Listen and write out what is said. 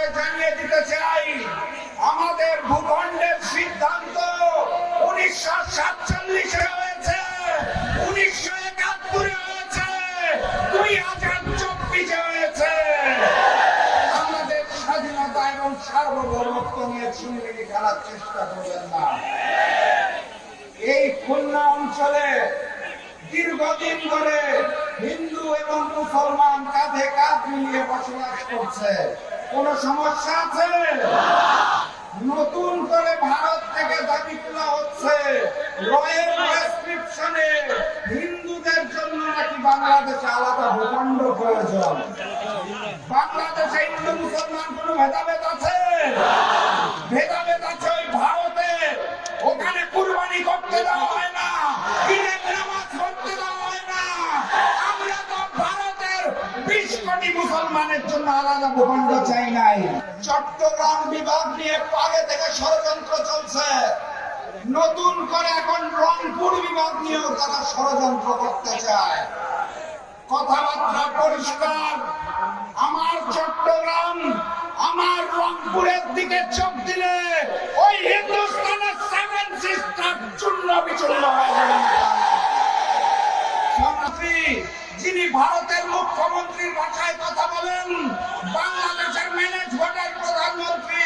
করে জানিয়ে দিতে চাই, আমাদের ভূখণ্ডের সিদ্ধান্ত 1947 হয়েছে, 1971 হয়েছে, 2024 হয়েছে। আমাদের স্বাধীনতা এবং সার্বভৌমত্ব নিয়ে ছিনিমিনি খেলার চেষ্টা করবেন না। এই খুলনা অঞ্চলে দীর্ঘদিন ধরে হিন্দু এবং মুসলমান কাঁধে কাঁধ মিলিয়ে বসবাস করছে। কোন সমস্যা আছে? নতুন করে ভারত থেকে দাবি তোলা হচ্ছে রয়ের প্রেসক্রিপশনে হিন্দুদের জন্য নাকি বাংলাদেশে আলাদা ভূখণ্ড প্রয়োজন। বাংলাদেশে হিন্দু মুসলমান কোন ভেদাভেদ আছে? ভেদাভেদ আছে ওই ভারতে। ওখানে কুরবানি করতে দেওয়া হয় না, ঈদের নামাজ পড়তে দেওয়া হয় না। আমরা তো ভারতের 20 কোটি মুসলমানের জন্য আলাদা ভূখণ্ড চাই নাই। চট্টগ্রাম বিভাগ নিয়ে আগে থেকে ষড়যন্ত্র চলছে, নতুন করে এখন রংপুর বিভাগ নিয়েও তারা ষড়যন্ত্র করতে চায়। কথাবার্তা পরিষ্কার, আমার চট্টগ্রাম, আমার রংপুরের দিকে চোখ দিলে ওই হিন্দুস্তানের 7 সিস্টার চূর্ণ বিচূর্ণ হয়ে যাবে। যিনি ভারতের মুখ্যমন্ত্রীর ভাষায় কথা বলেন, বাংলাদেশের ম্যানেজ ভোটের প্রধানমন্ত্রী